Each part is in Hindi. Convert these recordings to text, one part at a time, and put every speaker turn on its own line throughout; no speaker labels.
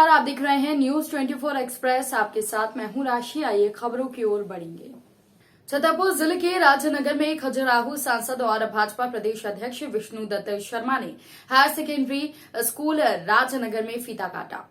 नमस्कार, आप देख रहे हैं न्यूज 24 एक्सप्रेस। आपके साथ मैं हूं राशि। आइए खबरों की ओर बढ़ेंगे। छतरपुर जिले के राजनगर में खजुराहो सांसद और भाजपा प्रदेश अध्यक्ष विष्णुदत्त शर्मा ने हायर सेकेंडरी स्कूल राजनगर में फीता काटा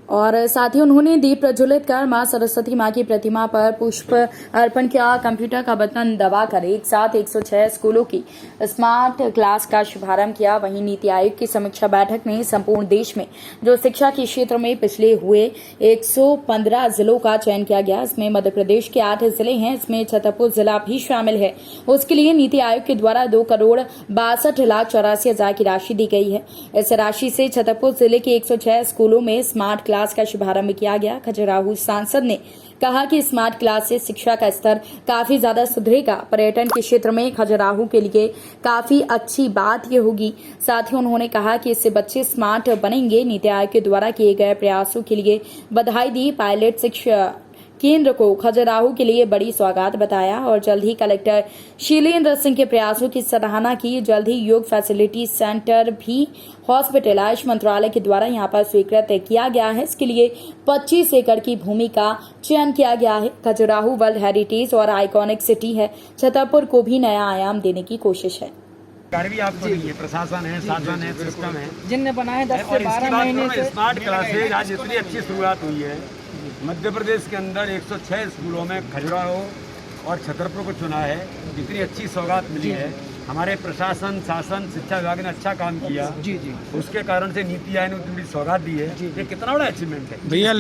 और साथ ही उन्होंने दीप प्रज्वलित कर मां सरस्वती मां की प्रतिमा पर पुष्प अर्पण किया। कंप्यूटर का बटन दबाकर एक साथ 106 स्कूलों की स्मार्ट क्लास का शुभारंभ किया। वहीं नीति आयोग की समीक्षा बैठक में संपूर्ण देश में जो शिक्षा के क्षेत्र में पिछले हुए 115 जिलों का चयन किया गया। इसमें मध्य प्रदेश के 8 जिले हैं, इसमें छतरपुर जिला भी शामिल है। उसके लिए नीति आयोग के द्वारा 2,62,84,000 की राशि दी गई है। इस राशि से छतरपुर जिले के 106 स्कूलों में स्मार्ट क्लास का शुभारंभ किया गया। खजुराहो सांसद ने कहा कि स्मार्ट क्लास से शिक्षा का स्तर काफी ज्यादा सुधरेगा। पर्यटन के क्षेत्र में खजुराहो के लिए काफी अच्छी बात ये होगी। साथ ही उन्होंने कहा कि इससे बच्चे स्मार्ट बनेंगे। नीति आयोग के द्वारा किए गए प्रयासों के लिए बधाई दी। पायलट शिक्षा केंद्र को खजुराहो के लिए बड़ी सौगात बताया और जल्द ही कलेक्टर शीलेंद्र सिंह के प्रयासों की सराहना की। जल्द ही योग फैसिलिटी सेंटर भी हॉस्पिटल आयुष मंत्रालय के द्वारा यहां पर स्वीकृत किया गया है। इसके लिए 25 एकड़ की भूमि का चयन किया गया है। खजुराहो वर्ल्ड हेरिटेज और आइकॉनिक सिटी है। छतरपुर को भी नया आयाम देने की कोशिश है।
भी आपको नहीं है, प्रशासन है, शासन है, सिस्टम है
जिनने बनाए 10 से 12 महीने से
स्मार्ट क्लासेज आज इतनी अच्छी शुरुआत हुई है। मध्य प्रदेश के अंदर 106 स्कूलों में खजुराहो और छतरपुर को चुना है। इतनी अच्छी सौगात मिली है। हमारे प्रशासन, शासन, शिक्षा विभाग ने अच्छा काम किया।
जी जी, उसके
कारण से नीति आयोग ने उतनी बड़ी सौगात दी है। ये कितना बड़ा अचीवमेंट है
भैया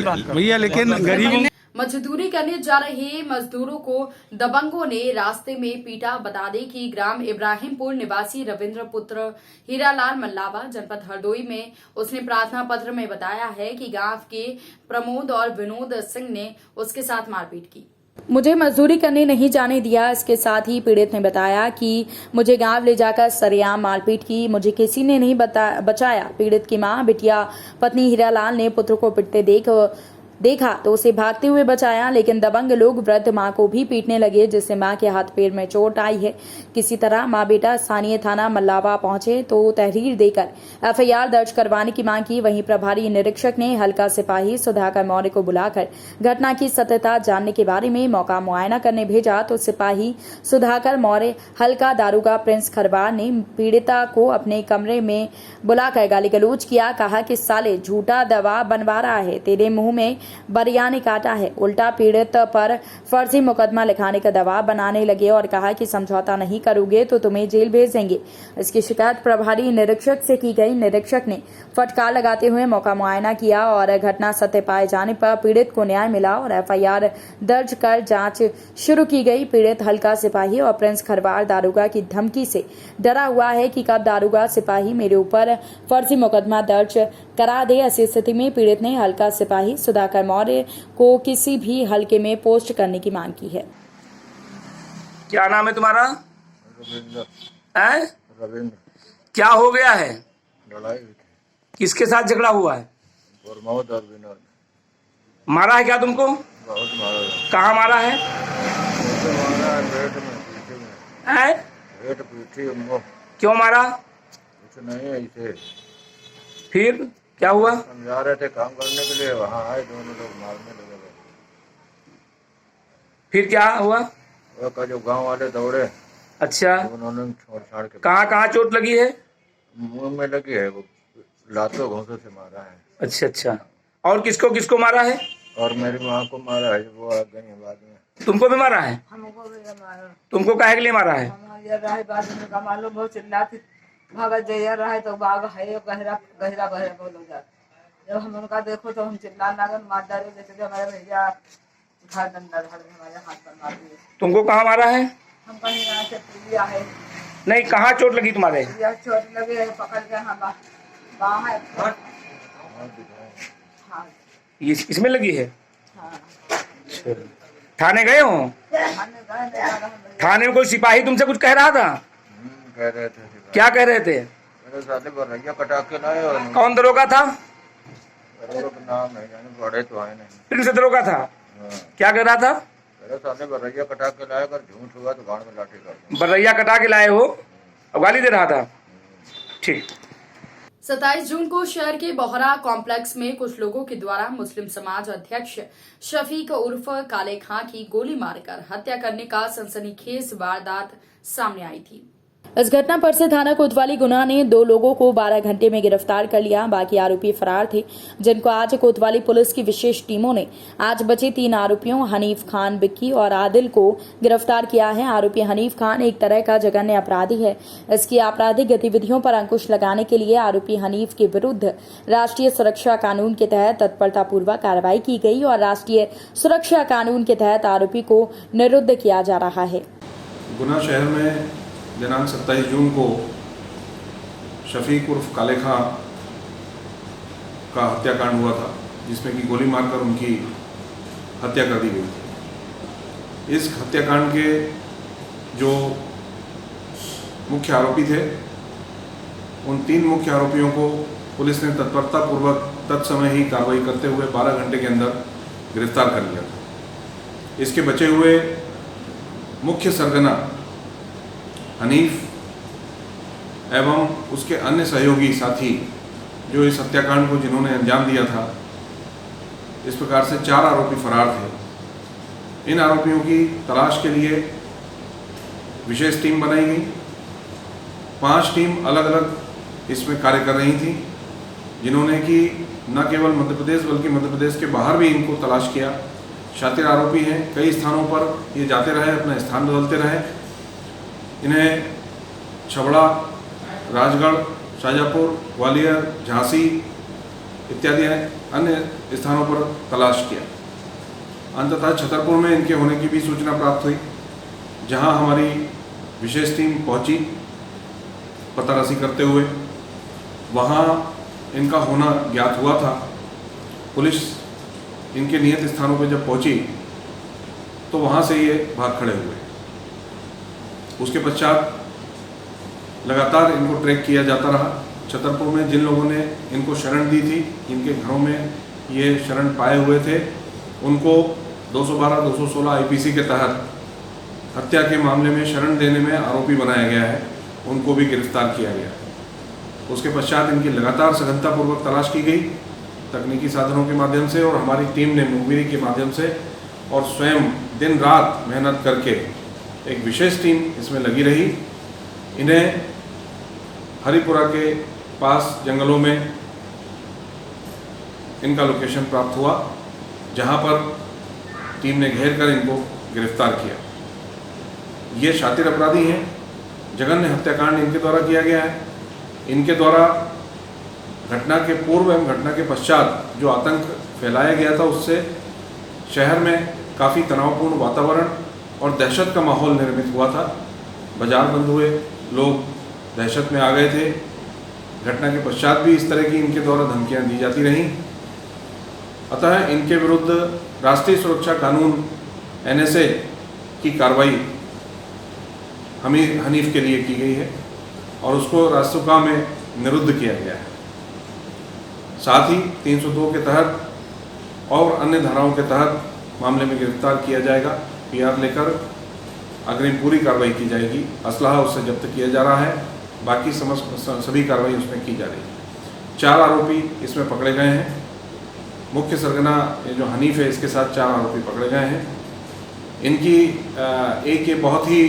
लेकिन गरीबों
मजदूरी करने जा रहे मजदूरों को दबंगों ने रास्ते में पीटा। बता दें कि ग्राम इब्राहिमपुर निवासी रविंद्र पुत्र हीरालाल मल्लावा जनपद हरदोई में उसने प्रार्थना पत्र में बताया है कि गांव के प्रमोद और विनोद सिंह ने उसके साथ मारपीट की। मुझे मजदूरी करने नहीं जाने दिया। इसके साथ ही पीड़ित ने बताया कि मुझे गांव ले जाकर सरेआम मारपीट की। मुझे किसी ने नहीं बचाया। पीड़ित की मां बिटिया पत्नी हीरालाल ने पुत्र को पिटते देखा तो उसे भागते हुए बचाया, लेकिन दबंग लोग वृद्ध मां को भी पीटने लगे, जिससे मां के हाथ पैर में चोट आई है। किसी तरह मां बेटा स्थानीय थाना मल्लावा पहुंचे तो तहरीर देकर एफआईआर दर्ज करवाने की मांग की। वहीं प्रभारी निरीक्षक ने हल्का सिपाही सुधाकर मौर्य को बुलाकर घटना की सत्यता जानने के बारे में मौका मुआयना करने भेजा तो सिपाही सुधाकर मौर्य हल्का दारोगा प्रिंस खरवार ने पीड़िता को अपने कमरे में बुलाकर गाली गलौज किया। कहा कि साले झूठा दवा बनवा रहा है, तेरे मुंह में बरिया ने काटा है। उल्टा पीड़ित पर फर्जी मुकदमा लिखाने का दबाव बनाने लगे और कहा कि समझौता नहीं करोगे तो तुम्हें जेल भेज देंगे। इसकी शिकायत प्रभारी निरीक्षक से की गई। निरीक्षक ने फटकार लगाते हुए मौका मुआयना किया और घटना सत्य पाए जाने पर पीड़ित को न्याय मिला और एफआईआर दर्ज कर जांच शुरू की गई। पीड़ित हल्का सिपाही और प्रिंस खरवार दारोगा की धमकी से डरा हुआ है कि कब दारोगा सिपाही मेरे ऊपर फर्जी मुकदमा दर्ज करा दे। ऐसी स्थिति में पीड़ित ने हल्का सिपाही सुधाकर मौर्य को किसी भी हलके में पोस्ट करने की मांग की है।
क्या नाम है तुम्हारा?
रविंद्र।
क्या हो गया है?
लड़ाई
किसके साथ झगड़ा हुआ है?
प्रमोद और विनोद।
मारा है क्या तुमको?
बहुत मारा।
कहाँ मारा है?
मारा है पेट में, पीठी में।
है?
पेट पीठी उनको।
क्यों मारा?
कुछ नहीं ऐसे।
फिर क्या हुआ?
हम जा रहे थे काम करने के लिए, वहाँ आए दोनों लोग मारने लगे।
फिर क्या हुआ?
वो जो गांव वाले दौड़े।
अच्छा,
उन्होंने छोड़ छाड़ के।
कहाँ कहाँ चोट लगी है?
मुंह में लगी है, वो लातों घोंसों से मारा है।
अच्छा अच्छा, और किसको किसको मारा है?
और मेरी माँ को मारा है, वो आ गई बाद में।
तुमको भी मारा है?
हमको भी मारा।
तुमको काहे के लिए मारा है?
हमारे रहे बाद में मालूम बहुत चिल्लाती भागत जया रहे तो बाग है गहरा गहरा गहरा बोल हो जाता। जब हम उनका देखो तो हम चिल्लाने लगे, मार डाले जैसे हमारे भैया उठा डंडा धड़ हमारे हाथ पर मार दिए।
तुमको कहाँ मारा है?
हम कहीं यहाँ से पुलिया है।
नहीं, कहाँ चोट लगी तुम्हारे?
चोट लगे है, पकड़ के हम वहाँ है। हाँ,
इसमें लगी है?
हाँ।
अच्छा, थाने गए हो? थाने में कोई सिपाही तुमसे कुछ कह रहा था?
कह रहे थे।
क्या कह रहे थे?
मेरे साले बरैया कटा के लाए। और
कौन दरोगा था?
दरोगा का नाम नहीं जाने, बड़े तो आए नहीं।
प्रिंस दरोगा था। क्या कह रहा था?
मेरे साले बरैया कटा के लाए, अगर झूठ हुआ तो गाड़ में लाठी कर।
बरैया कटा के लाए हो और गाली दे रहा था? ठीक।
27 जून को शहर के बोहरा कॉम्प्लेक्स में कुछ लोगों के द्वारा मुस्लिम समाज अध्यक्ष शफीक उर्फ काले खां की गोली मारकर हत्या करने का सनसनीखेज वारदात सामने आई थी। इस घटना पर से थाना कोतवाली गुना ने 2 लोगों को 12 घंटे में गिरफ्तार कर लिया। बाकी आरोपी फरार थे, जिनको आज कोतवाली पुलिस की विशेष टीमों ने आज बचे 3 आरोपियों हनीफ खान, बिक्की और आदिल को गिरफ्तार किया है। आरोपी हनीफ खान एक तरह का जघन्य अपराधी है। इसकी आपराधिक गतिविधियों पर अंकुश लगाने के लिए आरोपी हनीफ के विरुद्ध राष्ट्रीय सुरक्षा कानून के तहत तत्परतापूर्वक कार्रवाई की गई और राष्ट्रीय सुरक्षा कानून के तहत आरोपी को निरुद्ध किया जा रहा है।
गुना शहर में दिनांक 27 जून को शफीक उर्फ काले खां का हत्याकांड हुआ था, जिसमें कि गोली मारकर उनकी हत्या कर दी गई थी। इस हत्याकांड के जो मुख्य आरोपी थे, उन 3 मुख्य आरोपियों को पुलिस ने तत्परतापूर्वक तत्समय ही कार्रवाई करते हुए 12 घंटे के अंदर गिरफ्तार कर लिया था। इसके बचे हुए मुख्य सरगना हनीफ एवं उसके अन्य सहयोगी साथी जो इस हत्याकांड को जिन्होंने अंजाम दिया था, इस प्रकार से 4 आरोपी फरार थे। इन आरोपियों की तलाश के लिए विशेष टीम बनाई गई। 5 टीम अलग अलग इसमें कार्य कर रही थी, जिन्होंने कि न केवल मध्य प्रदेश बल्कि मध्य प्रदेश के बाहर भी इनको तलाश किया। शातिर आरोपी हैं, कई स्थानों पर ये जाते रहे, अपना स्थान बदलते रहे। इन्हें छबड़ा, राजगढ़, शाजापुर, ग्वालियर, झांसी इत्यादि अन्य स्थानों पर तलाश किया। अंततः छतरपुर में इनके होने की भी सूचना प्राप्त हुई, जहां हमारी विशेष टीम पहुंची पतारासी करते हुए। वहां इनका होना ज्ञात हुआ था। पुलिस इनके नियत स्थानों पर जब पहुंची तो वहां से ये भाग खड़े हुए। उसके पश्चात लगातार इनको ट्रैक किया जाता रहा। छतरपुर में जिन लोगों ने इनको शरण दी थी, इनके घरों में ये शरण पाए हुए थे, उनको 212, 216 आईपीसी के तहत हत्या के मामले में शरण देने में आरोपी बनाया गया है। उनको भी गिरफ्तार किया गया। उसके पश्चात इनकी लगातार सघनतापूर्वक तलाश की गई तकनीकी साधनों के माध्यम से, और हमारी टीम ने मुखबिरी के माध्यम से और स्वयं दिन रात मेहनत करके एक विशेष टीम इसमें लगी रही। इन्हें हरिपुरा के पास जंगलों में इनका लोकेशन प्राप्त हुआ, जहां पर टीम ने घेर कर इनको गिरफ्तार किया। ये शातिर अपराधी हैं। जघन्य हत्याकांड इनके द्वारा किया गया है। इनके द्वारा घटना के पूर्व एवं घटना के पश्चात जो आतंक फैलाया गया था, उससे शहर में काफ़ी तनावपूर्ण वातावरण और दहशत का माहौल निर्मित हुआ था। बाजार बंद हुए, लोग दहशत में आ गए थे। घटना के पश्चात भी इस तरह की इनके द्वारा धमकियां दी जाती रहीं। अतः इनके विरुद्ध राष्ट्रीय सुरक्षा कानून NSA की कार्रवाई हनीफ के लिए की गई है और उसको रासुका में निरुद्ध किया गया है। साथ ही 302 के तहत और अन्य धाराओं के तहत मामले में गिरफ्तार किया जाएगा। PR लेकर अग्रिम पूरी कार्रवाई की जाएगी। असलहा उससे जब्त किया जा रहा है। बाकी सभी कार्रवाई उसमें की जा रही है। 4 आरोपी इसमें पकड़े गए हैं। मुख्य सरगना जो हनीफ है, इसके साथ 4 आरोपी पकड़े गए हैं। इनकी एक ये बहुत ही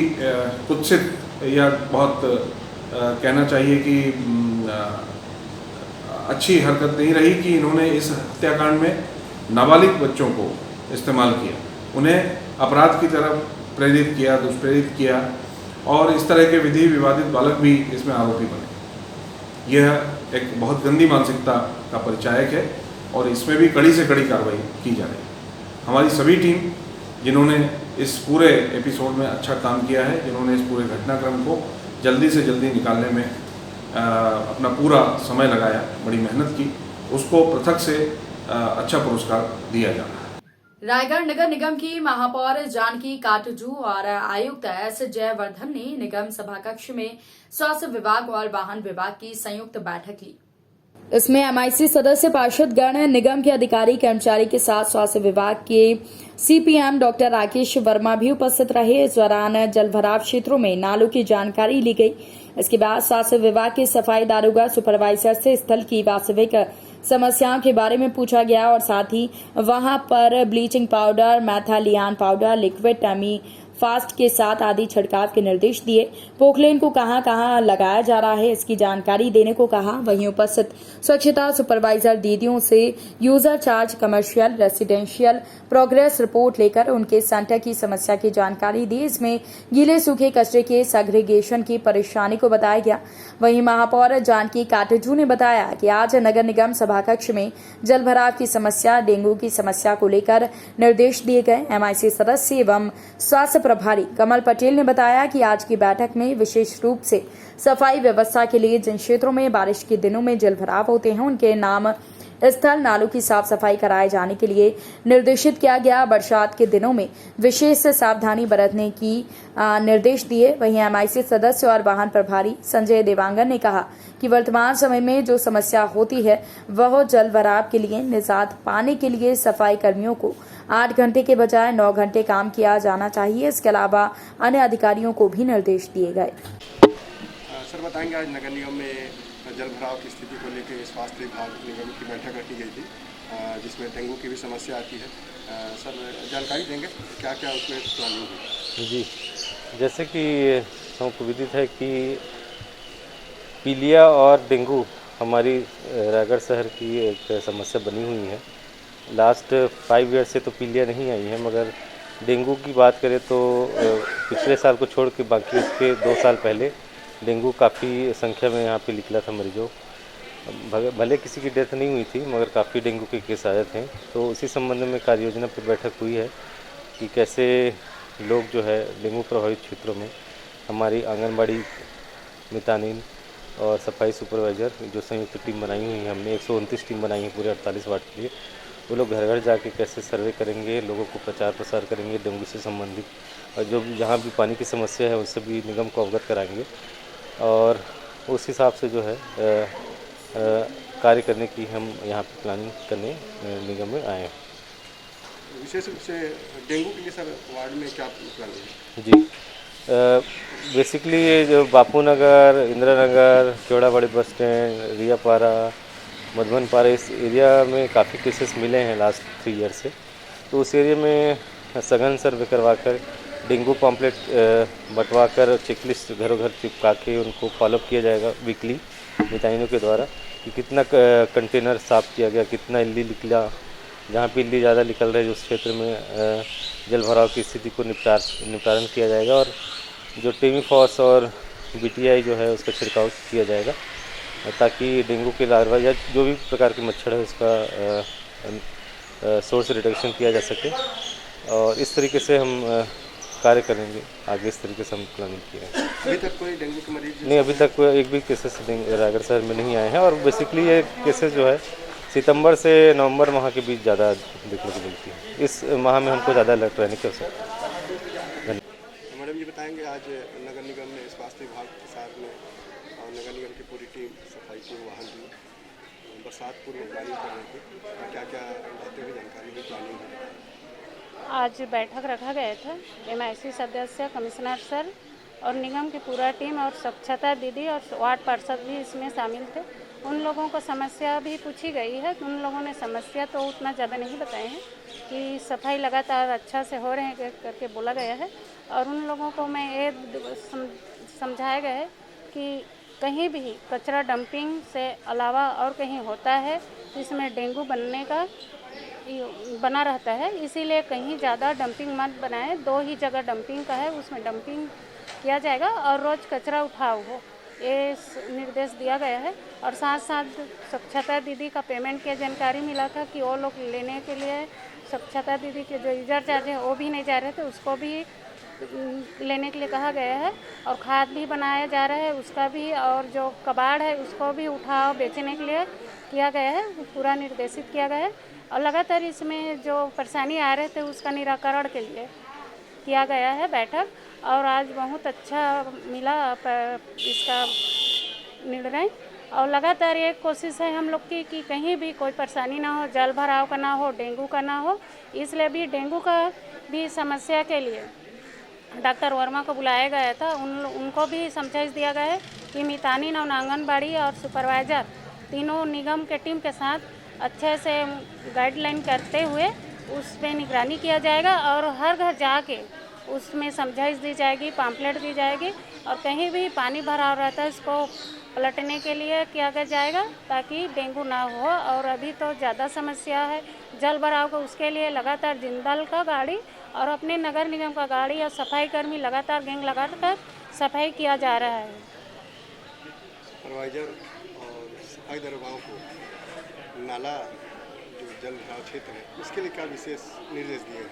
कुत्सित या बहुत कहना चाहिए कि अच्छी हरकत नहीं रही कि इन्होंने इस हत्याकांड में नाबालिग बच्चों को इस्तेमाल किया, उन्हें अपराध की तरफ प्रेरित किया, दुष्प्रेरित किया, और इस तरह के विधि विवादित बालक भी इसमें आरोपी बने। यह एक बहुत गंदी मानसिकता का परिचायक है और इसमें भी कड़ी से कड़ी कार्रवाई की जा रही है। हमारी सभी टीम जिन्होंने इस पूरे एपिसोड में अच्छा काम किया है, जिन्होंने इस पूरे घटनाक्रम को जल्दी से जल्दी निकालने में अपना पूरा समय लगाया, बड़ी मेहनत की, उसको पृथक से अच्छा पुरस्कार दिया जा रहा है।
रायगढ़ नगर निगम की महापौर जानकी काटजू और आयुक्त S जयवर्धन ने निगम सभाकक्ष में स्वास्थ्य विभाग और वाहन विभाग की संयुक्त बैठक ली। इसमें एमआईसी सदस्य, पार्षदगण, निगम के अधिकारी कर्मचारी के साथ स्वास्थ्य विभाग के सीपीएम डॉक्टर राकेश वर्मा भी उपस्थित रहे। इस दौरान जलभराव क्षेत्रों में नालों की जानकारी ली गई। इसके बाद स्वास्थ्य विभाग के सफाई दारोगा सुपरवाइजर से स्थल की वास्तविक समस्याओं के बारे में पूछा गया और साथ ही वहां पर bleaching powder, malathion powder, liquid temephos के साथ आदि छिड़काव के निर्देश दिए। पोकलेन को कहां लगाया जा रहा है इसकी जानकारी देने को कहा। वहीं उपस्थित स्वच्छता सुपरवाइजर दीदियों से user charge, commercial, residential progress report लेकर उनके सेंटर की समस्या की जानकारी दी। इसमें गीले सूखे कचरे के सेग्रीगेशन की परेशानी को बताया गया। वहीं महापौर जानकी काटजू ने बताया कि आज नगर निगम सभाकक्ष में जलभराव की समस्या, डेंगू की समस्या को लेकर निर्देश दिए गए। एमआईसी सदस्य एवं स्वास्थ्य प्रभारी कमल पटेल ने बताया कि आज की बैठक में विशेष रूप से सफाई व्यवस्था के लिए जिन क्षेत्रों में बारिश के दिनों में जलभराव होते हैं उनके नाम स्थल, नालों की साफ सफाई कराए जाने के लिए निर्देशित किया गया। बरसात के दिनों में विशेष सावधानी बरतने की निर्देश दिए। वहीं एमआईसी सदस्य और वाहन प्रभारी संजय देवांगन ने कहा कि वर्तमान समय में जो समस्या होती है वह जलभराव के लिए निजात पाने के लिए सफाई कर्मियों को 8 घंटे के बजाय 9 घंटे काम किया जाना चाहिए। इसके अलावा अन्य अधिकारियों को भी निर्देश दिए गए।
सर बताएंगे, आज नगर निगम में जलभराव की स्थिति को लेकर स्वास्थ्य विभाग निगम की बैठक रखी गई थी, जिसमें डेंगू की भी समस्या आती है। सर जानकारी देंगे क्या क्या उसमें प्लानिंग हुई?
जी, जैसे कि सबको विदित है कि पीलिया और डेंगू हमारी रायगढ़ शहर की एक समस्या बनी हुई है। लास्ट 5 ईयर से तो पीलिया नहीं आई है, मगर डेंगू की बात करें तो पिछले साल को छोड़ के बाकी उसके 2 साल पहले डेंगू काफ़ी संख्या में यहाँ पे निकला था मरीजों। भले किसी की डेथ नहीं हुई थी, मगर काफ़ी डेंगू के केस आए थे। तो उसी संबंध में कार्य योजना पर बैठक हुई है कि कैसे लोग जो है डेंगू प्रभावित क्षेत्रों में हमारी आंगनबाड़ी मितानिन और सफाई सुपरवाइज़र जो संयुक्त टीम बनाई हुई है, हमने 129 टीम बनाई है पूरे 48 वार्ड के लिए। वो लोग घर घर जाके कैसे सर्वे करेंगे, लोगों को प्रचार प्रसार करेंगे डेंगू से संबंधित, और जो भी जहाँ भी पानी की समस्या है उससे भी निगम को अवगत कराएंगे और उस हिसाब से जो है कार्य करने की हम यहाँ पर प्लानिंग करने निगम में आए हैं।
विशेष रूप से डेंगू के लिए सर वार्ड में क्या प्लानिंग है?
जी, बेसिकली ये जो बापू नगर, इंदिरा नगर, केवड़ाबाड़ी बस स्टैंड, रियापारा, मधुबन पारा, इस एरिया में काफ़ी केसेस मिले हैं लास्ट 3 ईयर से। तो उस एरिया में सघन सर्वे करवा कर डेंगू पॉम्पलेट बंटवा कर चेकलिस्ट घरों घर चिपका के उनको फॉलोअप किया जाएगा वीकली मितानिनों के द्वारा कि कितना कंटेनर साफ़ किया गया, कितना इल्ली निकला, जहाँ पे इल्ली ज़्यादा निकल रही है उस क्षेत्र में जलभराव की स्थिति को निपटारण किया जाएगा और जो टेमीफॉस और बीटीआई जो है उसका छिड़काव किया जाएगा ताकि डेंगू के लार्वा या जो भी प्रकार के मच्छर है उसका सोर्स रिडक्शन किया जा सके। और इस तरीके से हम कार्य करेंगे आगे। इस तरीके से हम प्लानिंग किए हैं।
अभी तक कोई डेंगू के मरीज
नहीं, अभी तक एक भी केसेस रायगढ़ शहर में नहीं आए हैं और बेसिकली ये केसेस जो है सितंबर से नवंबर माह के बीच ज़्यादा देखने को मिलती है। इस माह में हमको ज़्यादा अलर्ट रहने की आवश्यकता है।
मैडम ये बताएंगे, आज नगर निगम में स्वास्थ्य विभाग के साथ में और नगर निगम की पूरी टीम सफाई की वाहन दी बरसात पूर्व प्लानिंग करने की क्या क्या रहते हुए जानकारी भी प्लानिंग है?
आज बैठक रखा गया था। एमआईसी सदस्य, कमिश्नर सर और निगम की पूरा टीम और स्वच्छता दीदी और वार्ड पार्षद भी इसमें शामिल थे। उन लोगों को समस्या भी पूछी गई है। उन लोगों ने समस्या तो उतना ज़्यादा नहीं बताए हैं कि सफाई लगातार अच्छा से हो रहे हैं करके बोला गया है। और उन लोगों को मैं ये समझाया गया है कि कहीं भी कचरा डंपिंग से अलावा और कहीं होता है तो इसमें डेंगू बनने का बना रहता है, इसीलिए कहीं ज़्यादा डंपिंग मत बनाएं। 2 ही जगह डंपिंग का है, उसमें डंपिंग किया जाएगा और रोज़ कचरा उठाओ हो, ये निर्देश दिया गया है। और साथ साथ स्वच्छता दीदी का पेमेंट की जानकारी मिला था कि वो लोग लेने के लिए स्वच्छता दीदी के जो यूजर चार्ज है वो भी नहीं जा रहे थे, उसको भी लेने के लिए कहा गया है। और खाद भी बनाया जा रहा है उसका भी, और जो कबाड़ है उसको भी उठाओ बेचने के लिए किया गया है, पूरा निर्देशित किया गया है। और लगातार इसमें जो परेशानी आ रहे थे उसका निराकरण के लिए किया गया है बैठक। और आज बहुत अच्छा मिला इसका निर्णय और लगातार ये कोशिश है हम लोग की कि कहीं भी कोई परेशानी ना हो, जल भराव का ना हो, डेंगू का ना हो। इसलिए भी डेंगू का भी समस्या के लिए डॉक्टर वर्मा को बुलाया गया था। उनको भी समझाइश दिया गया है कि मितानी नवन आंगनबाड़ी और सुपरवाइज़र तीनों निगम के टीम के साथ अच्छे से गाइडलाइन करते हुए उस पर निगरानी किया जाएगा और हर घर जाके उसमें समझाइश दी जाएगी, पम्पलेट दी जाएगी और कहीं भी पानी भरा रहता है इसको पलटने के लिए किया जाएगा ताकि डेंगू ना हो। और अभी तो ज़्यादा समस्या है जल भराव को, उसके लिए लगातार जिंदल का गाड़ी और अपने नगर निगम का गाड़ी और सफाई कर्मी लगातार गैंग लगाकर सफाई किया जा रहा है।
सुपरवाइजर और सफाई दरोगाओं को नाला जो जल भराव क्षेत्र है उसके लिए क्या विशेष निर्देश दिए हैं?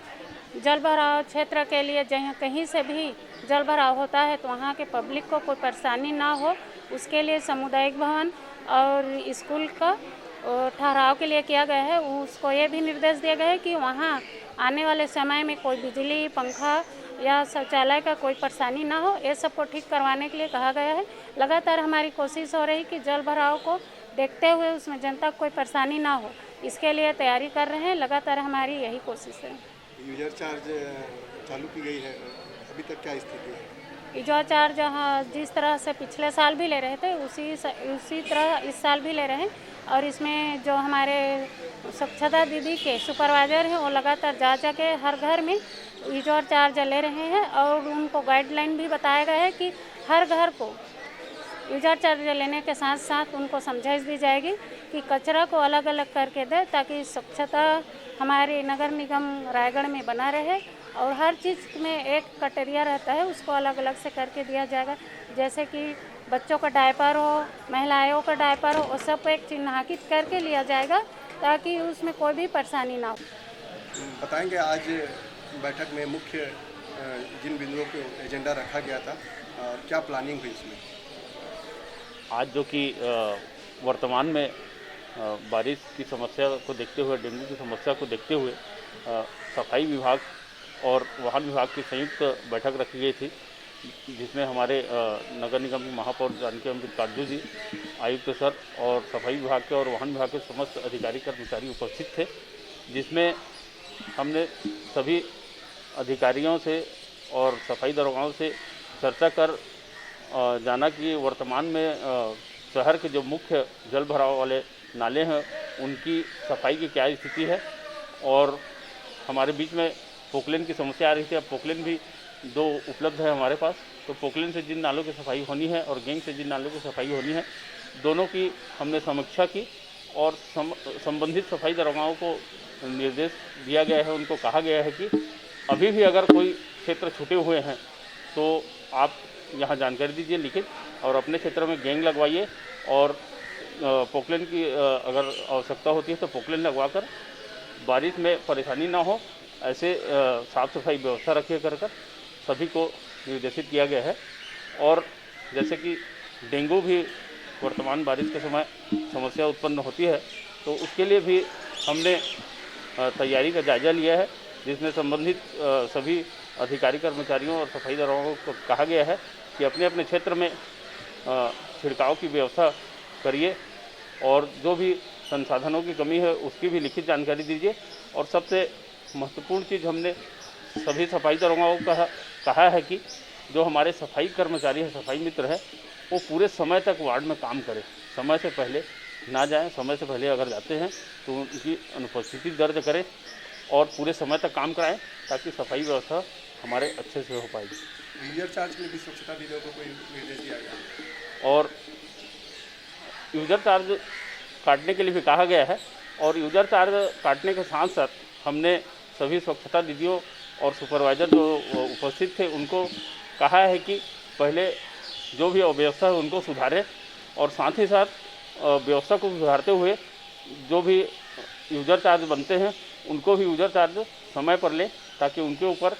जल भराव क्षेत्र के लिए जहाँ कहीं से भी जल भराव होता है तो वहाँ के पब्लिक को कोई परेशानी ना हो उसके लिए सामुदायिक भवन और स्कूल का ठहराव के लिए किया गया है। उसको ये भी निर्देश दिया गया है कि वहाँ आने वाले समय में कोई बिजली, पंखा या शौचालय का कोई परेशानी ना हो, ये सबको ठीक करवाने के लिए कहा गया है। लगातार हमारी कोशिश हो रही कि जल भराव को देखते हुए उसमें जनता को कोई परेशानी ना हो, इसके लिए तैयारी कर रहे हैं। लगातार हमारी यही कोशिश है।
यूजर चार्ज चालू की गई है, अभी तक क्या स्थिति है?
यूजर चार्ज जहाँ जिस तरह से पिछले साल भी ले रहे थे उसी तरह इस साल भी ले रहे हैं। और इसमें जो हमारे स्वच्छता दीदी के सुपरवाइजर हैं वो लगातार जा के हर घर में यूजर चार्ज ले रहे हैं और उनको गाइडलाइन भी बताया गया है कि हर घर को यूजर चार्ज लेने के साथ साथ उनको समझाइश दी जाएगी कि कचरा को अलग अलग करके दे ताकि स्वच्छता हमारे नगर निगम रायगढ़ में बना रहे और हर चीज़ में एक कटोरिया रहता है उसको अलग अलग से करके दिया जाएगा। जैसे कि बच्चों का डायपर हो, महिलाओं का डायपर हो, वो सब एक चिन्हांकित करके लिया जाएगा ताकि उसमें कोई भी परेशानी ना हो।
बताएंगे आज बैठक में मुख्य जिन बिंदुओं को एजेंडा रखा गया था और क्या प्लानिंग हुई इसमें?
आज जो कि वर्तमान में बारिश की समस्या को देखते हुए, डेंगू की समस्या को देखते हुए सफाई विभाग और वाहन विभाग की संयुक्त बैठक रखी गई थी जिसमें हमारे नगर निगम के महापौर जानकी अमृत काटजू जी, आयुक्त सर और सफाई विभाग के और वाहन विभाग के समस्त अधिकारी कर्मचारी उपस्थित थे, जिसमें हमने सभी अधिकारियों से और सफाई दरोगाओं से चर्चा कर जाना कि वर्तमान में शहर के जो मुख्य जल भराव वाले नाले हैं उनकी सफाई की क्या स्थिति है। और हमारे बीच में पोकलेन की समस्या आ रही थी, अब पोकलेन भी 2 उपलब्ध है हमारे पास, तो पोकलेन से जिन नालों की सफाई होनी है और गैंग से जिन नालों की सफाई होनी है, दोनों की हमने समीक्षा की और संबंधित सफाई दरोगाओं को निर्देश दिया गया है। उनको कहा गया है कि अभी भी अगर कोई क्षेत्र छूटे हुए हैं तो आप यहाँ जानकारी दीजिए लिखित और अपने क्षेत्र में गैंग लगवाइए और पोकलेन की अगर आवश्यकता होती है तो पोकलेन लगवाकर बारिश में परेशानी ना हो ऐसे साफ़ सफाई व्यवस्था रखिए कर सभी को निर्देशित किया गया है। और जैसे कि डेंगू भी वर्तमान बारिश के समय समस्या उत्पन्न होती है तो उसके लिए भी हमने तैयारी का जायज़ा लिया है, जिसमें संबंधित सभी अधिकारी कर्मचारियों और सफाई दरोगाओं को कहा गया है कि अपने अपने क्षेत्र में छिड़काव की व्यवस्था करिए और जो भी संसाधनों की कमी है उसकी भी लिखित जानकारी दीजिए। और सबसे महत्वपूर्ण चीज़ हमने सभी सफाई दरोगाओं को कहा है कि जो हमारे सफाई कर्मचारी हैं, सफाई मित्र हैं, वो पूरे समय तक वार्ड में काम करें, समय से पहले ना जाएं, समय से पहले अगर जाते हैं तो उनकी अनुपस्थिति दर्ज करें और पूरे समय तक काम कराएं ताकि सफाई व्यवस्था हमारे अच्छे से हो पाएगी।
यूजर चार्ज में भी स्वच्छता दीदियों को कोई निर्देश दिया गया
और यूजर चार्ज काटने के लिए भी कहा गया है और यूजर चार्ज काटने के साथ साथ हमने सभी स्वच्छता दीदियों और सुपरवाइज़र जो उपस्थित थे उनको कहा है कि पहले जो भी अव्यवस्था है उनको सुधारें और साथ ही साथ व्यवस्था को सुधारते हुए जो भी यूजर चार्ज बनते हैं उनको भी यूजर चार्ज समय पर लें ताकि उनके ऊपर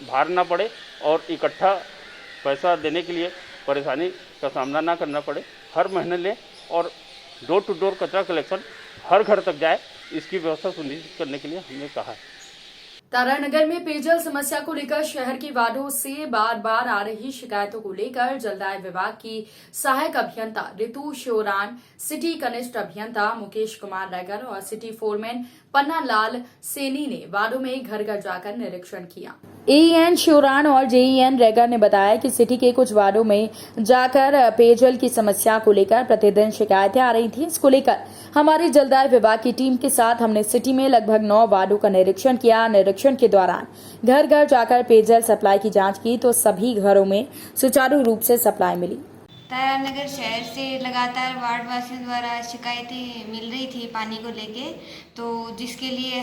भार ना पड़े और इकट्ठा पैसा देने के लिए परेशानी का सामना ना करना पड़े। हर महीने लें और डोर टू डोर कचरा कलेक्शन हर घर तक जाए, इसकी व्यवस्था सुनिश्चित करने के लिए हमने कहा है।
तारानगर में पेयजल समस्या को लेकर शहर के वार्डों से बार बार आ रही शिकायतों को लेकर जलदाय विभाग की सहायक अभियंता ऋतु श्योरान, सिटी कनिष्ठ अभियंता मुकेश कुमार रैगर और सिटी फोरमैन पन्ना लाल सेनी ने वार्डों में घर घर जाकर निरीक्षण किया। एईएन श्योरान और जेईएन रैगर ने बताया कि सिटी के कुछ वार्डों में जाकर पेयजल की समस्या को लेकर प्रतिदिन शिकायतें आ रही थी। इसको लेकर हमारी जलदाय विभाग की टीम के साथ हमने सिटी में लगभग 9 वार्डों का निरीक्षण किया। निरीक्षण के दौरान घर घर जाकर पेयजल सप्लाई की जांच की तो सभी घरों में सुचारू रूप से सप्लाई मिली।
तारानगर शहर से लगातार वार्ड वासियों द्वारा शिकायतें मिल रही थी पानी को लेके, तो जिसके लिए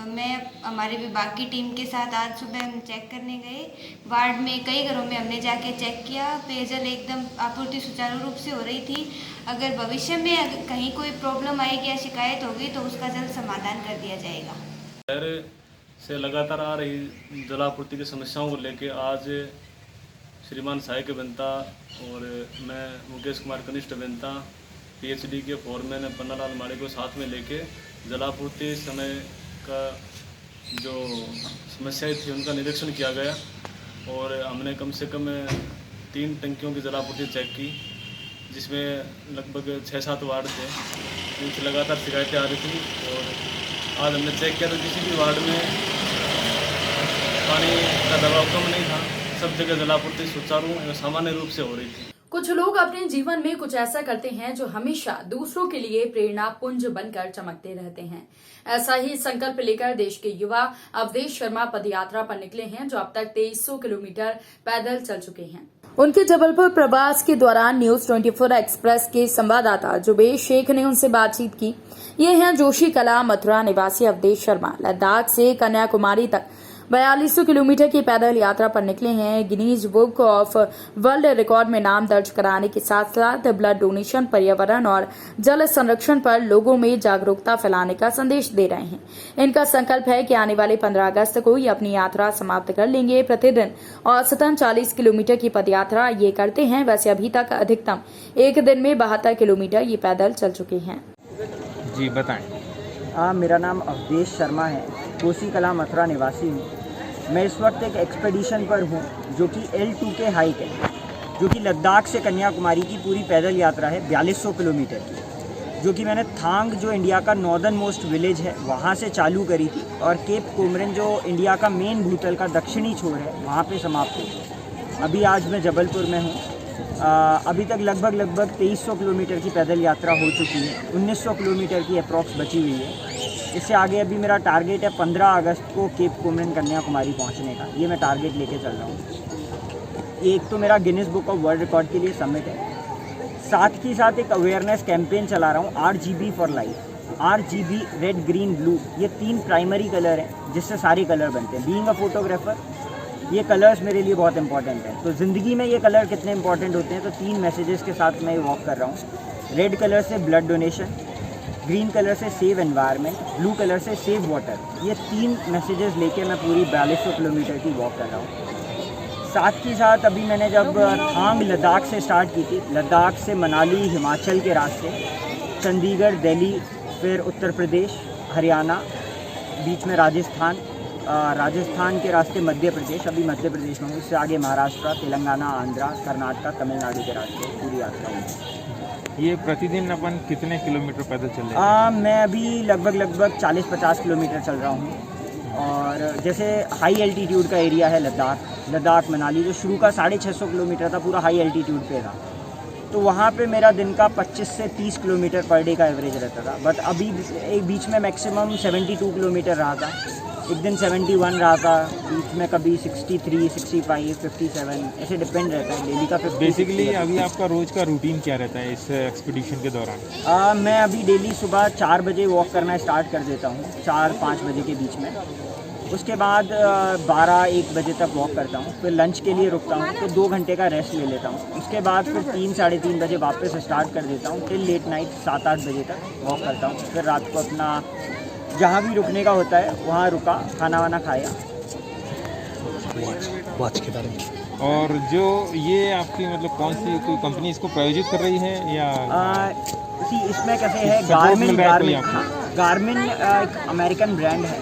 मैं हमारे विभाग की टीम के साथ आज सुबह हम चेक करने गए। वार्ड में कई घरों में हमने जाके चेक किया, पेयजल एकदम आपूर्ति सुचारू रूप से हो रही थी। अगर भविष्य में कहीं कोई प्रॉब्लम आएगी या शिकायत होगी तो उसका जल्द समाधान कर दिया जाएगा।
शहर से लगातार आ रही जलापूर्ति की समस्याओं को लेकर आज श्रीमान सहायक अभियंता और मैं मुकेश कुमार कनिष्ठ अभियंता पीएचडी के फोरमैन पन्नालाल माड़ी को साथ में लेके जलापूर्ति समय का जो समस्याएं थी उनका निरीक्षण किया गया और हमने कम से कम 3 टंकियों की जलापूर्ति चेक की, जिसमें लगभग 6-7 वार्ड थे जिनसे लगातार शिकायतें आ रही थी। और आज हमने चेक किया तो किसी भी वार्ड में पानी का दबाव कम नहीं था, सब जगह जलापूर्ति सुचारू एवं सामान्य रूप से हो रही थी।
कुछ लोग अपने जीवन में कुछ ऐसा करते हैं जो हमेशा दूसरों के लिए प्रेरणा पुंज बनकर चमकते रहते हैं। ऐसा ही संकल्प लेकर देश के युवा अवधेश शर्मा पदयात्रा पर निकले हैं, जो अब तक 2300 किलोमीटर पैदल चल चुके हैं। उनके जबलपुर प्रवास के दौरान न्यूज 24 एक्सप्रेस के संवाददाता जुबेश शेख ने उनसे बातचीत की। ये हैं जोशी कला मथुरा निवासी अवधेश शर्मा। लद्दाख से कन्याकुमारी तक 4200 किलोमीटर की पैदल यात्रा पर निकले हैं। Guinness book of world record में नाम दर्ज कराने के साथ साथ ब्लड डोनेशन, पर्यावरण और जल संरक्षण पर लोगों में जागरूकता फैलाने का संदेश दे रहे हैं। इनका संकल्प है कि आने वाले 15 अगस्त को ये अपनी यात्रा समाप्त कर लेंगे। प्रतिदिन औसतन 40 किलोमीटर की पदयात्रा ये करते हैं। वैसे अभी तक अधिकतम एक दिन में 72 किलोमीटर ये पैदल चल चुके हैं।
जी बताएं।
मेरा नाम अवधेश शर्मा है, जोशी कला मथुरा निवासी हूँ। मैं इस वक्त एक एक्सपेडिशन पर हूँ जो कि L2K हाइक है, जो कि लद्दाख से कन्याकुमारी की पूरी पैदल यात्रा है 4200 किलोमीटर की, जो कि मैंने थांग जो इंडिया का नॉर्दर्न मोस्ट विलेज है वहाँ से चालू करी थी और केप कोमरिन जो इंडिया का मेन भूतल का दक्षिणी छोर है वहाँ पे समाप्त हुई। अभी आज मैं जबलपुर में हूँ। अभी तक लगभग 2300 किलोमीटर की पैदल यात्रा हो चुकी है। 1900 किलोमीटर की अप्रॉक्स बची हुई है। इससे आगे अभी मेरा टारगेट है 15 अगस्त को केप कोमरिन कन्याकुमारी पहुंचने का। ये मैं टारगेट लेके चल रहा हूँ। एक तो मेरा Guinness book of world record के लिए सबमिट है, साथ ही साथ एक अवेयरनेस कैंपेन चला रहा हूँ RGB for life. RGB red green blue, ये 3 प्राइमरी कलर हैं जिससे सारे कलर बनते हैं। बीइंग अ फोटोग्राफर ये कलर्स मेरे लिए बहुत इंपॉर्टेंट है। तो ज़िंदगी में ये कलर कितने इंपॉर्टेंट होते हैं, तो 3 मैसेजेस के साथ मैं वॉक कर रहा हूँ। रेड कलर से ब्लड डोनेशन, ग्रीन कलर से सेव एनवायरनमेंट, ब्लू कलर से सेव वाटर। ये 3 मैसेजेस लेके मैं पूरी 4200 किलोमीटर की वॉक कर रहा हूँ। साथ ही साथ अभी मैंने जब थांग लद्दाख से स्टार्ट की थी, लद्दाख से मनाली हिमाचल के रास्ते, चंडीगढ़, दिल्ली, फिर उत्तर प्रदेश, हरियाणा, बीच में राजस्थान के रास्ते मध्य प्रदेश, अभी मध्य प्रदेश में हूँ। इससे आगे महाराष्ट्र, तेलंगाना, आंध्रा, कर्नाटक, तमिलनाडु के रास्ते पूरी यात्रा हुई।
ये प्रतिदिन अपन कितने किलोमीटर पैदल चल रहे हैं?
मैं अभी लगभग 40-50 किलोमीटर चल रहा हूँ। और जैसे हाई एल्टीट्यूड का एरिया है लद्दाख मनाली, जो शुरू का 650 किलोमीटर था, पूरा हाई एल्टीट्यूड पे था, तो वहाँ पे मेरा दिन का 25 से 30 किलोमीटर पर डे का एवरेज रहता था। बट अभी एक बीच में मैक्सिमम 72 किलोमीटर रहा था, एक दिन 71 रहा था, बीच में कभी 63, 65, 57, ऐसे डिपेंड रहता है डेली का।
बेसिकली अभी आपका रोज़ का रूटीन क्या रहता है इस एक्सपीडिशन के दौरान?
मैं अभी डेली सुबह 4 बजे वॉक करना स्टार्ट कर देता हूँ, 4-5 बजे के बीच में। उसके बाद 12-1 बजे तक वॉक करता हूँ, फिर लंच के लिए रुकता हूँ, फिर 2 घंटे का रेस्ट ले लेता हूँ। उसके बाद फिर 3-3:30 बजे वापस स्टार्ट कर देता हूँ, टिल लेट नाइट 7-8 बजे तक वॉक करता हूँ। फिर रात को अपना जहाँ भी रुकने का होता है वहाँ रुका, खाना वाना खाया।
वॉच के बारे में। और जो ये आपकी मतलब कौन सी कोई कंपनी इसको प्रायोजित कर रही है या
इसमें कैसे है, गार्मिन एक अमेरिकन ब्रांड है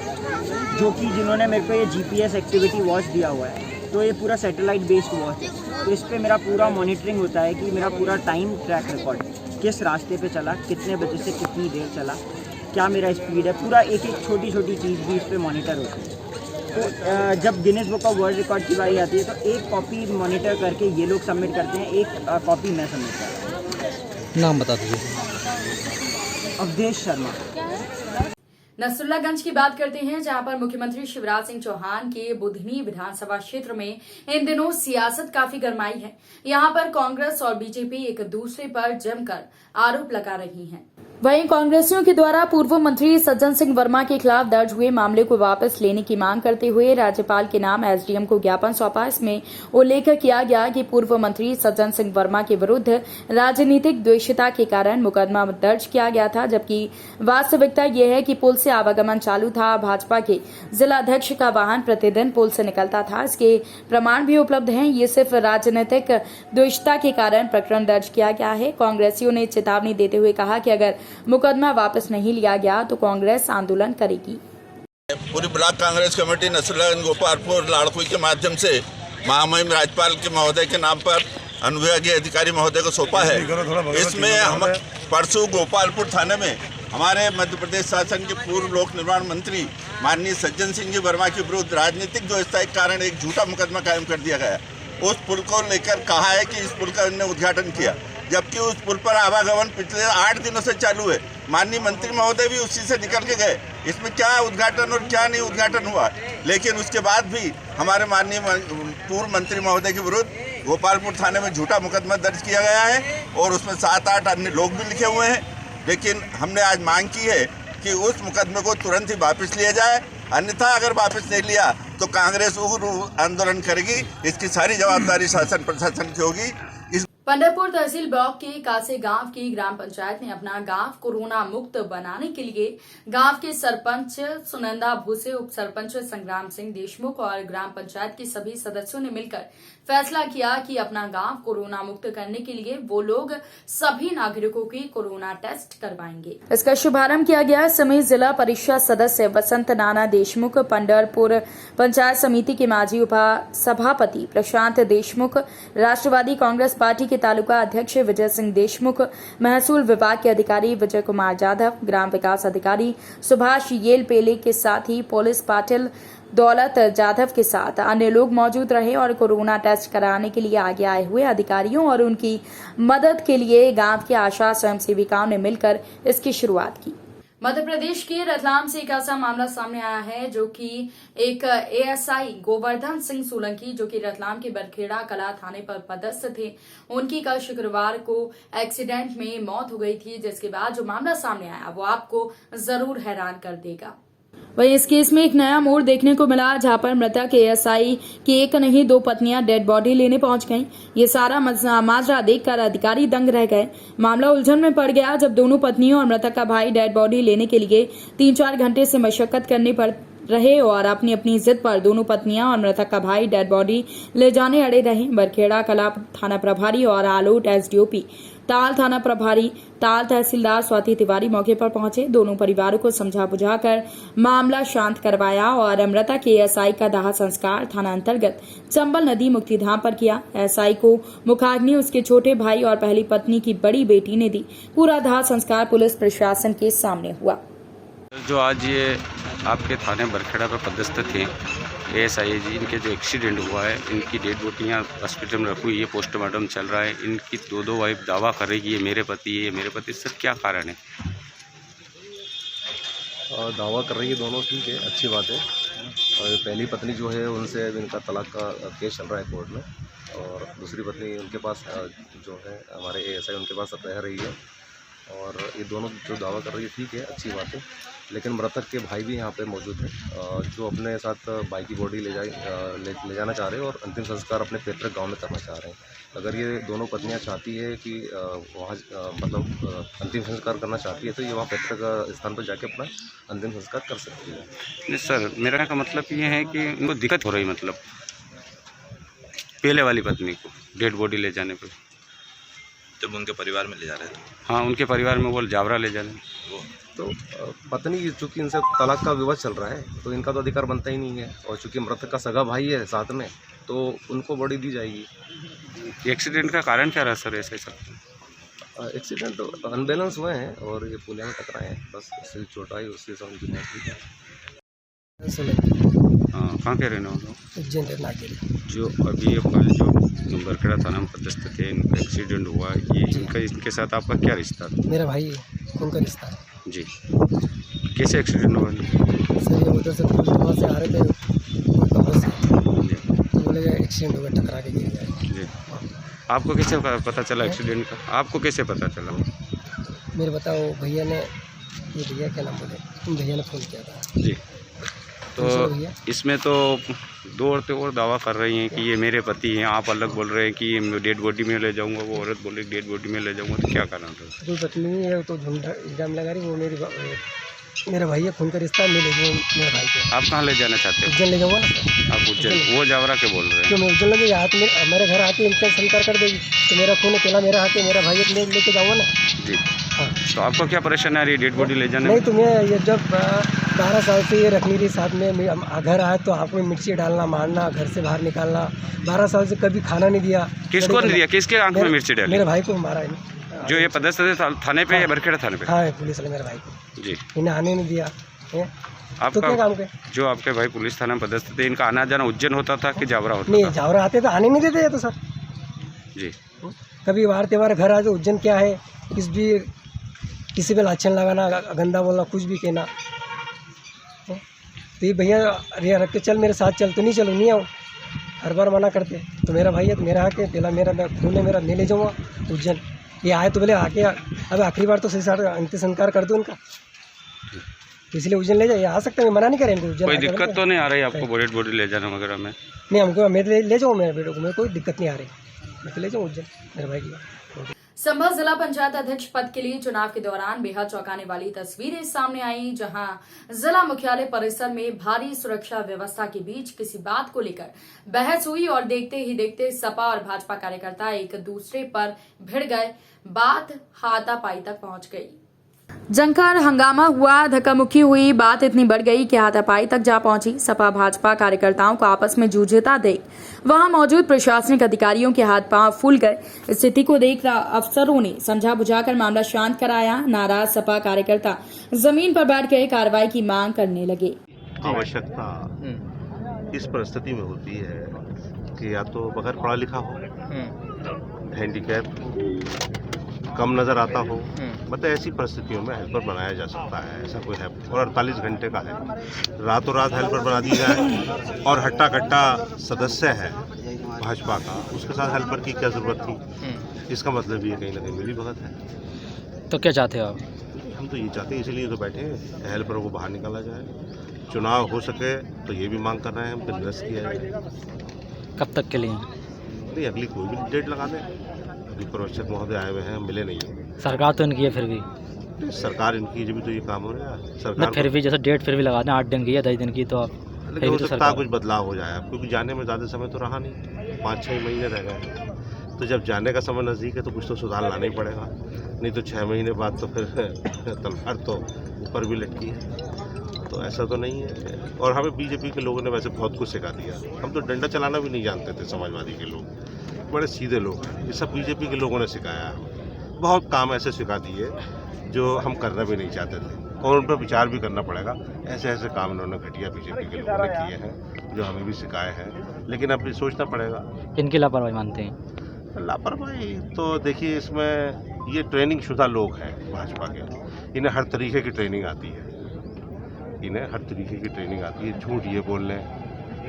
जो कि जिन्होंने मेरे को ये GPS एक्टिविटी वॉच दिया हुआ है। तो ये पूरा सैटेलाइट बेस्ड वॉच है, तो इस पर मेरा पूरा मॉनिटरिंग होता है कि मेरा पूरा टाइम ट्रैक रिकॉर्ड किस रास्ते पे चला, कितने बजे से कितनी देर चला, क्या मेरा स्पीड है, पूरा एक एक छोटी छोटी चीज़ भी इस पर मॉनिटर होती है। तो जब Guinness book of world record की बारी आती है तो एक कॉपी मॉनिटर करके ये लोग सबमिट करते हैं, एक कॉपी मैं सबमिट करता हूँ।
नाम बता दीजिए।
अवधेश शर्मा।
नसरुल्लागंज की बात करते हैं, जहां पर मुख्यमंत्री शिवराज सिंह चौहान के बुधनी विधानसभा क्षेत्र में इन दिनों सियासत काफी गरमाई है। यहां पर कांग्रेस और बीजेपी एक दूसरे पर जमकर आरोप लगा रही हैं। वहीं कांग्रेसियों के द्वारा पूर्व मंत्री सज्जन सिंह वर्मा के खिलाफ दर्ज हुए मामले को वापस लेने की मांग करते हुए राज्यपाल के नाम एसडीएम को ज्ञापन सौंपा। इसमें उल्लेख किया गया कि पूर्व मंत्री सज्जन सिंह वर्मा के विरुद्ध राजनीतिक द्वेषता के कारण मुकदमा दर्ज किया गया था, जबकि वास्तविकता यह है कि पुल से आवागमन चालू था। भाजपा के जिलाध्यक्ष का वाहन प्रतिदिन पुल से निकलता था, इसके प्रमाण भी उपलब्ध हैं। ये सिर्फ राजनीतिक द्वेषता के कारण प्रकरण दर्ज किया गया है। कांग्रेसियों ने चेतावनी देते हुए कहा कि अगर मुकदमा वापस नहीं लिया गया तो कांग्रेस आंदोलन करेगी।
पूरी ब्लॉक कांग्रेस कमेटी नसरुल्लागंज गोपालपुर लाड़कुई के माध्यम से महामहिम राज्यपाल के महोदय के नाम पर अनुविभागीय अधिकारी महोदय को सौंपा है। इसमें हम परसों गोपालपुर थाने में हमारे मध्य प्रदेश शासन के पूर्व लोक निर्माण मंत्री माननीय सज्जन सिंह जी वर्मा के विरुद्ध राजनीतिक द्वेषता के कारण एक झूठा मुकदमा कायम कर दिया गया। उस पुल को लेकर कहा है कि इस पुल का इन्होंने उद्घाटन किया, जबकि उस पुल पर आवागमन पिछले 8 दिनों से चालू है। माननीय मंत्री महोदय भी उसी से निकल के गए, इसमें क्या उद्घाटन और क्या नहीं उद्घाटन हुआ। लेकिन उसके बाद भी हमारे माननीय पूर्व मंत्री महोदय के विरुद्ध गोपालपुर थाने में झूठा मुकदमा दर्ज किया गया है और उसमें 7-8 अन्य लोग भी लिखे हुए हैं। लेकिन हमने आज मांग की है कि उस मुकदमे को तुरंत ही वापस लिया जाए, अन्यथा अगर वापस नहीं लिया तो कांग्रेस उग्र आंदोलन करेगी। इसकी सारी जवाबदारी शासन प्रशासन की होगी।
पंढरपुर तहसील ब्लॉक के कासे गांव की ग्राम पंचायत ने अपना गांव कोरोना मुक्त बनाने के लिए गांव के सरपंच सुनंदा भूसे, उप सरपंच संग्राम सिंह देशमुख और ग्राम पंचायत के सभी सदस्यों ने मिलकर फैसला किया कि अपना गांव कोरोना मुक्त करने के लिए वो लोग सभी नागरिकों की कोरोना टेस्ट करवाएंगे। इसका शुभारंभ किया गया। इस समय जिला परिषद सदस्य वसंत नाना देशमुख, पंढरपुर पंचायत समिति के माजी उपसभापति प्रशांत देशमुख, राष्ट्रवादी कांग्रेस पार्टी के तालुका अध्यक्ष विजय सिंह देशमुख, महसूल विभाग के अधिकारी विजय कुमार यादव, ग्राम विकास अधिकारी सुभाष येल पेले के साथ ही पुलिस पाटिल दौलत जाधव के साथ अन्य लोग मौजूद रहे और कोरोना टेस्ट कराने के लिए आगे आए हुए अधिकारियों और उनकी मदद के लिए गांव के आशा स्वयंसेविकाओं ने मिलकर इसकी शुरुआत की। मध्य प्रदेश के रतलाम से एक ऐसा मामला सामने आया है जो कि एक एएसआई गोवर्धन सिंह सोलंकी, जो कि रतलाम के बरखेड़ा कला थाने पर पदस्थ थे, उनकी कल शुक्रवार को एक्सीडेंट में मौत हो गई थी, जिसके बाद जो मामला सामने आया वो आपको जरूर हैरान कर देगा। वहीं इस केस में एक नया मोड़ देखने को मिला, जहां पर मृतक एएसआई की एक नहीं 2 पत्नियां डेड बॉडी लेने पहुंच गईं। ये सारा माजरा देखकर अधिकारी दंग रह गए। मामला उलझन में पड़ गया जब दोनों पत्नियों और मृतक का भाई डेड बॉडी लेने के लिए 3-4 घंटे से मशक्कत करने पड़ रहे और अपनी अपनी जिद पर दोनों पत्नियां और मृतक का भाई डेड बॉडी ले जाने अड़े रहे। बरखेड़ा कला थाना प्रभारी और आलोट एसडीओपी ताल थाना प्रभारी ताल तहसीलदार स्वाति तिवारी मौके पर पहुंचे। दोनों परिवारों को समझा बुझाकर मामला शांत करवाया और मृतक एएसआई का दाह संस्कार थाना अंतर्गत चंबल नदी मुक्तिधाम पर किया। एएसआई को मुखाग्नि उसके छोटे भाई और पहली पत्नी की बड़ी बेटी ने दी। पूरा दाह संस्कार पुलिस प्रशासन के सामने हुआ।
जो आज ये आपके थाने बरखेड़ा पर पदस्थ थे एएसआई जी, इनके जो एक्सीडेंट हुआ है, इनकी डेड बॉडियाँ हॉस्पिटल में रखी हुई है, पोस्टमार्टम चल रहा है। इनकी 2 वाइफ दावा कर रही है ये मेरे पति है, ये मेरे पति। सर क्या कारण है?
दावा कर रही है दोनों, ठीक है, अच्छी बात है। और पहली पत्नी जो है उनसे इनका तलाक का केस चल रहा है कोर्ट में, और दूसरी पत्नी उनके पास जो है हमारे एएसआई उनके पास रह रही है। और ये दोनों जो दावा कर रही है ठीक है, अच्छी बात है। लेकिन मृतक के भाई भी यहाँ पे मौजूद हैं, जो अपने साथ भाई की बॉडी ले जाना चाह रहे हैं और अंतिम संस्कार अपने पैतृक गांव में करना चाह रहे हैं। अगर ये दोनों पत्नियां चाहती है कि वहाँ मतलब अंतिम संस्कार करना चाहती है तो ये वहाँ पैतृक स्थान पर जाके अपना अंतिम संस्कार कर सकती है।
नहीं सर, मेरा का मतलब ये है कि इनको दिक्कत हो रही, मतलब पहले वाली पत्नी को डेड बॉडी ले जाने पर।
जब उनके परिवार में ले जा रहे थे?
हाँ, उनके परिवार में वो जावरा ले जा रहे हैं।
तो पत्नी चूँकि इनसे तलाक का विवाद चल रहा है तो इनका तो अधिकार बनता ही नहीं है, और चूँकि मृतक का सगा भाई है साथ में तो उनको बॉडी दी जाएगी।
एक्सीडेंट का कारण क्या रहा सर ऐसे सर?
एक्सीडेंट अनबैलेंस हुए हैं और ये पुलिया में टकराए हैं, बस उससे चोट आई, उससे से उनकी मौत हुई है।
हाँ, कहाँ के रहने वाले हो?
उज्जैन नागेरी।
जो अभी ये कल जो बरखेड़ा थाना में पदस्थ थे, इनका एक्सीडेंट हुआ, ये इनके साथ आपका क्या रिश्ता था?
मेरा भाई है, उनका रिश्ता है
जी। कैसे एक्सीडेंट हुआ?
सर ये उधर से वहाँ से आ रहे थे कब्र से, तो बोले एक्सीडेंट हो गया, टकरा के गिर गए।
जी। आपको कैसे पता चला एक्सीडेंट का? आपको कैसे पता चला?
मेरे बताओ भैया ने, ये भैया क्या नाम बोले, तुम भैया ने फ़ोन किया था।
जी। तो इसमें तो दो औरतें और दावा कर रही हैं कि ये मेरे पति हैं, आप अलग बोल रहे हैं कि ये डेड बॉडी में ले जाऊंगा, वो औरत बोल रही डेड बॉडी में ले जाऊंगा, तो क्या करना था?
कोई पत्नी है तो झुंडा इल्ज़ाम लगा रही, वो मेरा भाई है, खून का रिश्ता है, मैं ले जाऊँ मेरे भाई को।
आप कहाँ ले जाना चाहते हो?
उज्जैन ले जाऊँगा ना सर।
आप उज्जैन, वो जावरा के बोल रहे हैं?
तो मैं उज्जैन लगे यहाँ तो मेरे घर आके इनका संस्कार कर देगी, तो मेरा खून अकेला मेरा हाथ है, मेरा भाई है, लेके जाऊँगा ना।
जी। हाँ। तो आपको क्या परेशानी आ रही है डेड बॉडी ले जाने?
नहीं, तो मैं ये जब 12 साल से ये रखनी रही साथ में, घर आया तो आँख में मिर्ची डालना, मारना, घर से बाहर निकालना, 12 साल से कभी खाना नहीं दिया।
किसको नहीं दिया? किसके आँख में मिर्ची डाली?
मेरे भाई को मारा है।
जो ये पदस्थ थे थाने पे या बरखेड़ा थाने पे?
हाँ, पुलिस ने मेरे भाई को।
जी।
इन्हें आने नहीं दिया।
आपका
तो क्या काम के?
जो आपके भाई पुलिस थाना में पदस्थ थे, इनका आना जाना उज्जैन होता था कि जावरा होता
नहीं,
था?
जावरा आते तो आने नहीं देते ये तो सर।
जी।
कभी वार त्योहार घर आ जाओ, उज्जैन क्या है, किसी पे लाछन लगाना, गंदा बोलना, कुछ भी कहना, तो ये भैया रिया रख के चल मेरे साथ चल, तो नहीं चलो, नहीं आओ, हर बार मना करते। तो मेरा भाई है तो मेरा हक है, पहला मेरा खून है, मेरा मैं ले जाऊँगा उज्जैन। ये आए तो बोले आके अब आखिरी बार तो सही साथ अंतिम संस्कार कर दो उनका, तो इसलिए उज्जैन ले जाए, आ सकते हैं, मना नहीं करें इनको।
कोई दिक्कत तो नहीं आ रही आपको डेड बॉडी ले जाने वगैरह में?
नहीं, हमको मैं ले जाऊँ मेरे बेटो को, मेरे कोई दिक्कत नहीं आ रही, मैं तो ले जाऊँ उज्जैन मेरे भाई की।
संभल जिला पंचायत अध्यक्ष पद के लिए चुनाव के दौरान बेहद चौंकाने वाली तस्वीरें सामने आई, जहां जिला मुख्यालय परिसर में भारी सुरक्षा व्यवस्था के बीच किसी बात को लेकर बहस हुई और देखते ही देखते सपा और भाजपा कार्यकर्ता एक दूसरे पर भिड़ गए। बात हाथापाई तक पहुंच गई, जमकर हंगामा हुआ, धक्कामुक्की हुई, बात इतनी बढ़ गई कि हाथापाई तक जा पहुंची। सपा भाजपा कार्यकर्ताओं को आपस में जूझता देख वहां मौजूद प्रशासनिक अधिकारियों के हाथ पांव फूल गए। स्थिति को देख अफसरों ने समझा बुझाकर मामला शांत कराया। नाराज सपा कार्यकर्ता जमीन पर बैठ गए, कार्रवाई की मांग करने लगे।
आवश्यकता इस परिस्थिति में होती है कि या तो बगैर पढ़ा लिखा हो, हैंडीकैप, कम नज़र आता हो, मतलब ऐसी परिस्थितियों में हेल्पर बनाया जा सकता है। ऐसा कोई है और 48 घंटे का है, रातों रात हेल्पर बना दी जाए और हट्टा कट्टा सदस्य है भाजपा का, उसके साथ हेल्पर की क्या ज़रूरत थी? इसका मतलब ये कहीं ना कहीं मिली भगत है।
तो क्या चाहते हो आप?
हम तो ये चाहते हैं, इसलिए तो बैठे हैं, हेल्पर को बाहर निकाला जाए, चुनाव हो सके तो ये भी मांग कर रहे हैं हम कि निरस्त किया जाए।
कब तक के लिए?
नहीं, अगली कोई भी डेट लगा दें। पर्यवेक्षक महोदय आए हुए हैं, मिले नहीं है।
सरकार तो इनकी है, फिर भी
सरकार इनकी जब भी तो ये काम हो रहा है सरकार,
फिर भी जैसे डेट फिर भी लगा दें 8 दिन की या 10 दिन की, तो आप
लेकिन हो सकता है कुछ बदलाव हो जाए, क्योंकि जाने में ज़्यादा समय तो रहा नहीं, 5-6 महीने रह गए, तो जब जाने का समय नज़दीक है तो कुछ तो सुधार लाना ही पड़ेगा, नहीं तो 6 महीने बाद तो फिर तलवार तो ऊपर भी लटकी है, तो ऐसा तो नहीं है। और हमें बीजेपी के लोगों ने वैसे बहुत कुछ सिखा दिया, हम तो डंडा चलाना भी नहीं जानते थे, समाजवादी के लोग बड़े सीधे लोग हैं, ये सब बीजेपी के लोगों ने सिखाया है। बहुत काम ऐसे सिखा दिए जो हम करना भी नहीं चाहते थे, और उन पर विचार भी करना पड़ेगा। ऐसे ऐसे काम इन्होंने घटिया बीजेपी के लोगों ने किए हैं जो हमें भी सिखाए हैं, लेकिन अब भी सोचना पड़ेगा।
इनकी लापरवाही मानते हैं?
लापरवाही तो देखिए, इसमें ये ट्रेनिंग शुदा लोग हैं भाजपा के, इन्हें हर तरीके की ट्रेनिंग आती है, इन्हें हर तरीके की ट्रेनिंग आती है। झूठ ये बोल लें,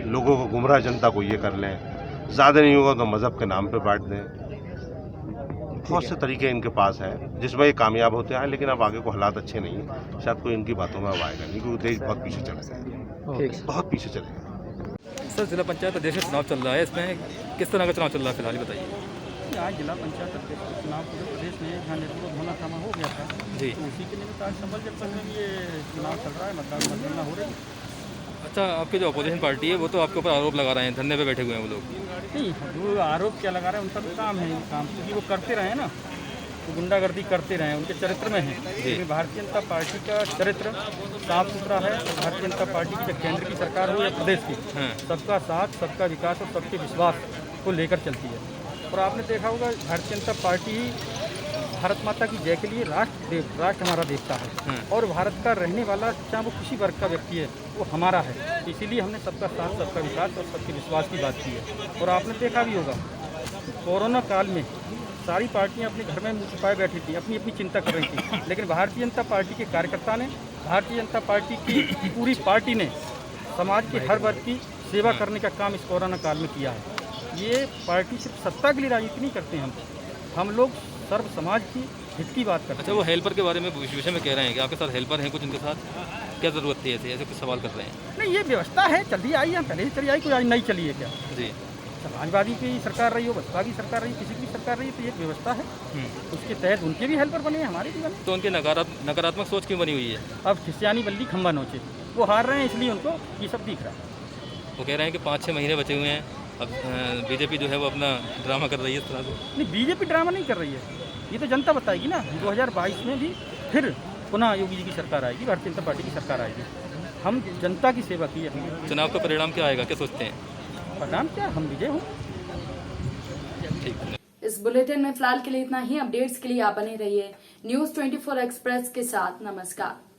लोगों को गुमराह जनता को ये कर लें, ज़्यादा नहीं होगा तो मज़हब के नाम पे बांट दें, बहुत से तरीके इनके पास हैं जिसमें ये कामयाब होते हैं। लेकिन अब आगे को हालात अच्छे नहीं हैं, शायद कोई इनकी बातों में अब आएगा नहीं, क्योंकि देश बहुत पीछे चला गया, बहुत पीछे चलेगा।
सर, जिला पंचायत अध्यक्ष चुनाव चल रहा है, इसमें किस तरह का चुनाव चल रहा है फिलहाल बताइए।
आज जिला पंचायत अध्यक्ष चुनाव पूरे प्रदेश में जहाँ नेतृत्व धोना थामा हो गया था
जी,
तो उसी के निमित्त आज संभल जनपद में ये चुनाव चल रहा है, मतगणना हो रही है।
अच्छा, आपकी जो अपोजिशन पार्टी है वो तो आपके ऊपर आरोप लगा रहे हैं, धरने पे बैठे हुए हैं वो लोग।
नहीं, वो आरोप क्या लगा रहे हैं, उनका तो काम है, काम क्योंकि वो करते रहे ना, वो गुंडागर्दी करते रहे, उनके चरित्र में है। लेकिन भारतीय जनता पार्टी का चरित्र साफ सुथरा है। भारतीय जनता पार्टी की चाहे केंद्र की सरकार हो या प्रदेश की, सबका साथ, सबका विकास और सबके विश्वास को लेकर चलती है। और आपने देखा होगा भारतीय जनता पार्टी ही भारत माता की जय के लिए राष्ट्र हमारा देवता है और भारत का रहने वाला चाहे वो किसी वर्ग का व्यक्ति है वो हमारा है। इसीलिए हमने सबका साथ, सबका विकास और सबके विश्वास की बात की है। और आपने देखा भी होगा कोरोना काल में सारी पार्टियां अपने घर में मुँह छुपाए बैठी थी, अपनी अपनी चिंता कर रही थी, लेकिन भारतीय जनता पार्टी के कार्यकर्ता ने, भारतीय जनता पार्टी की पूरी पार्टी ने समाज के हर वर्ग की सेवा करने का काम इस कोरोना काल में किया है। ये पार्टी सिर्फ सत्ता के लिए राजनीति नहीं करते हम लोग सर्व समाज की हित की बात करते हैं।
अच्छा, वो हेल्पर के बारे में विषय में कह रहे हैं कि आपके साथ हेल्पर हैं कुछ, उनके साथ क्या ज़रूरत थी, ऐसे कुछ सवाल कर रहे हैं?
नहीं, ये व्यवस्था है, चली आई है, पहले से चली आई, कोई आज नहीं चली है क्या
जी?
समाजवादी की सरकार रही हो, बसपा की सरकार रही, किसी की भी सरकार रही, तो ये व्यवस्था है, उसके तहत उनके भी हेल्पर बने, हमारे भी बने।
तो उनकी नकारात्मक सोच क्यों बनी हुई है?
अब खिसियानी बल्ली खंबा नोचे, वो हार रहे हैं इसलिए उनको ये सब दिख रहा है।
वो कह रहे हैं कि 5-6 महीने बचे हुए हैं, अब बीजेपी जो है वो अपना ड्रामा कर रही है इस तरह से।
नहीं, बीजेपी ड्रामा नहीं कर रही है, ये तो जनता बताएगी ना। 2022 में भी फिर पुनः योगी जी की सरकार आएगी, भारतीय जनता पार्टी की सरकार आएगी। हम जनता की सेवा की है।
चुनाव का परिणाम क्या आएगा, क्या सोचते हैं?
परिणाम क्या, हम विजय हों।
ठीक।
इस बुलेटिन में फिलहाल के लिए इतना ही। अपडेट्स के लिए आप बने रहिए न्यूज़ 24 एक्सप्रेस के साथ। नमस्कार।